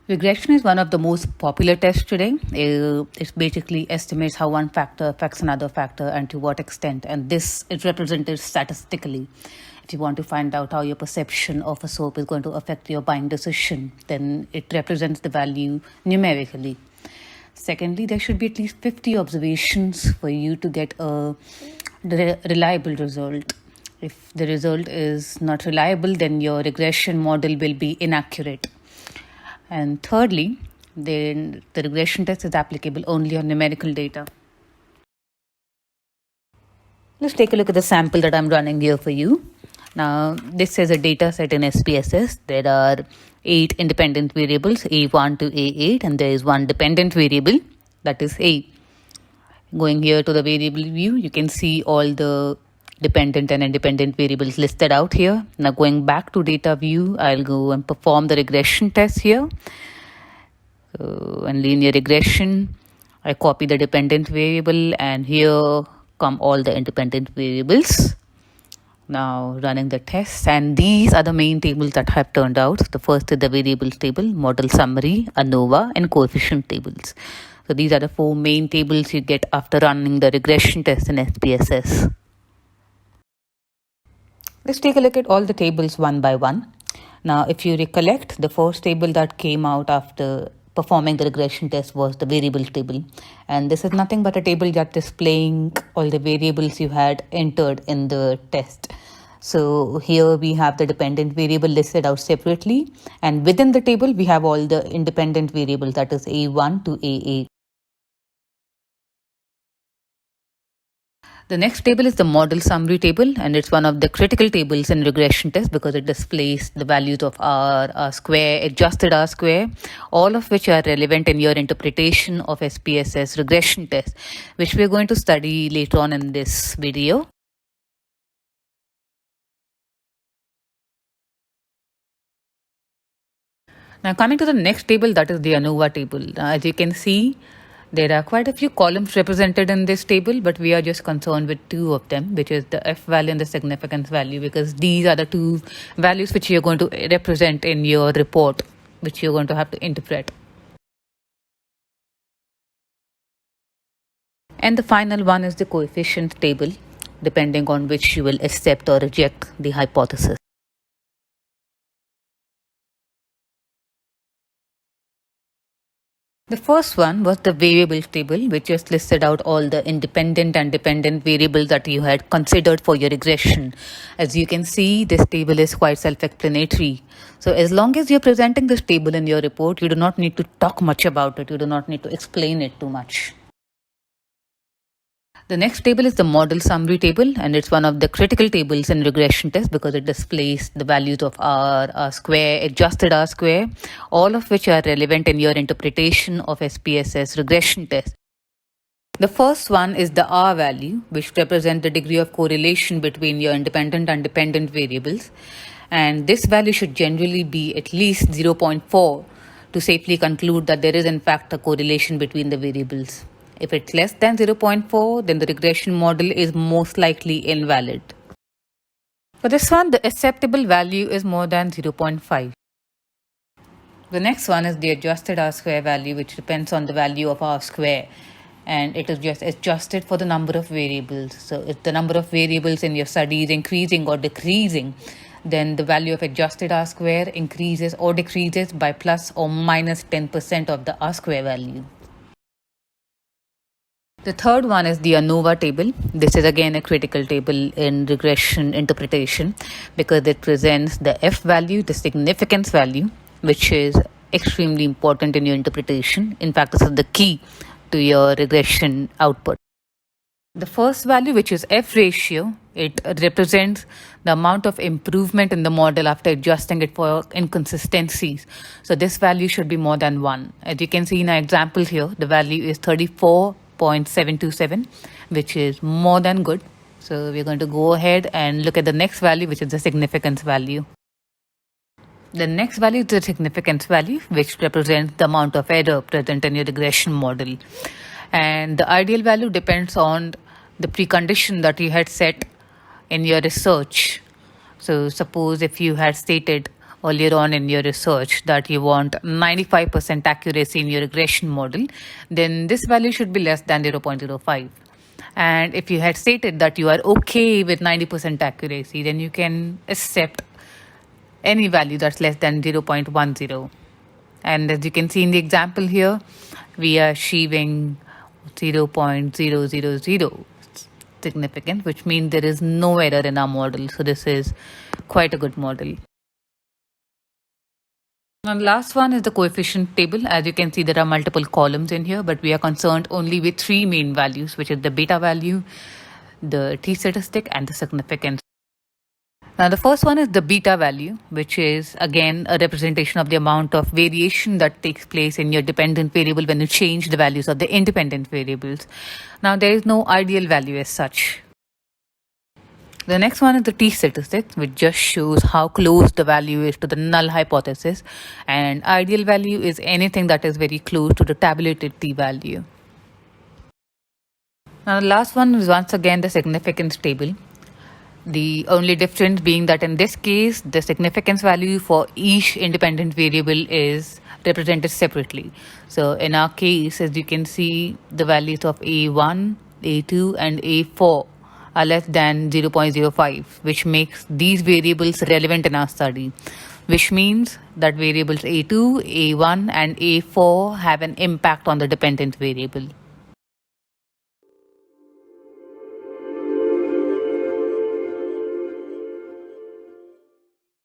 Regression is one of the most popular tests today. It basically estimates how one factor affects another factor and to what extent. And this is represented statistically. If you want to find out how your perception of a soap is going to affect your buying decision, then it represents the value numerically. Secondly, there should be at least 50 observations for you to get a reliable result. If the result is not reliable, then your regression model will be inaccurate. And thirdly, then the regression test is applicable only on numerical data. Let's take a look at the sample that I'm running here for you. Now, this is a data set in SPSS. There are 8 independent variables, A1 to A8, and there is one dependent variable, that is A. Going here to the variable view, you can see all the dependent and independent variables listed out here. Now going back to data view, I'll go and perform the regression test here. So in linear regression, I copy the dependent variable and here come all the independent variables. Now running the test, and these are the main tables that have turned out. The first is the variables table, model summary, ANOVA, and coefficient tables. So these are the 4 main tables you get after running the regression test in SPSS. Let's take a look at all the tables one by one. Now, if you recollect, the first table that came out after performing the regression test was the variables table. And this is nothing but a table that is displaying all the variables you had entered in the test. So here we have the dependent variable listed out separately. And within the table, we have all the independent variables, that is A1 to A8. The next table is the model summary table, and it's one of the critical tables in regression test because it displays the values of R square, adjusted R square, all of which are relevant in your interpretation of SPSS regression test, which we're going to study later on in this video. Now coming to the next table, that is the ANOVA table. As you can see, there are quite a few columns represented in this table, but we are just concerned with 2 of them, which is the F value and the significance value, because these are the 2 values which you're going to represent in your report, which you're going to have to interpret. And the final one is the coefficient table, depending on which you will accept or reject the hypothesis. The first one was the variables table, which just listed out all the independent and dependent variables that you had considered for your regression. As you can see, this table is quite self-explanatory. So as long as you're presenting this table in your report, you do not need to talk much about it. You do not need to explain it too much. The next table is the model summary table, and it's one of the critical tables in regression test because it displays the values of R square, adjusted R square, all of which are relevant in your interpretation of SPSS regression test. The first one is the R value, which represents the degree of correlation between your independent and dependent variables. And this value should generally be at least 0.4 to safely conclude that there is in fact a correlation between the variables. If it's less than 0.4, then the regression model is most likely invalid. For this one, the acceptable value is more than 0.5. The next one is the adjusted R square value, which depends on the value of R square. And it is just adjusted for the number of variables. So if the number of variables in your study is increasing or decreasing, then the value of adjusted R square increases or decreases by plus or minus 10% of the R square value. The third one is the ANOVA table. This is again a critical table in regression interpretation because it presents the F value, the significance value, which is extremely important in your interpretation. In fact, this is the key to your regression output. The first value, which is F ratio, it represents the amount of improvement in the model after adjusting it for inconsistencies. So this value should be more than 1. As you can see in our example here, the value is 34.727, which is more than good. So we're going to go ahead and look at the next value, which is the significance value. The next value is the significance value, which represents the amount of error present in your regression model. And the ideal value depends on the precondition that you had set in your research. So suppose if you had stated earlier on in your research that you want 95% accuracy in your regression model, then this value should be less than 0.05. And if you had stated that you are okay with 90% accuracy, then you can accept any value that's less than 0.10. And as you can see in the example here, we are achieving 0.000 significance, which means there is no error in our model. So this is quite a good model. And last one is the coefficient table. As you can see, there are multiple columns in here, but we are concerned only with three main values, which is the beta value, the t-statistic, and the significance. Now, the first one is the beta value, which is again a representation of the amount of variation that takes place in your dependent variable when you change the values of the independent variables. Now, there is no ideal value as such. The next one is the t-statistic, which just shows how close the value is to the null hypothesis, and ideal value is anything that is very close to the tabulated t-value. Now, the last one is once again the significance table. The only difference being that in this case, the significance value for each independent variable is represented separately. So in our case, as you can see, the values of A1, A2, and A4 are less than 0.05, which makes these variables relevant in our study, which means that variables A2, A1, and A4 have an impact on the dependent variable.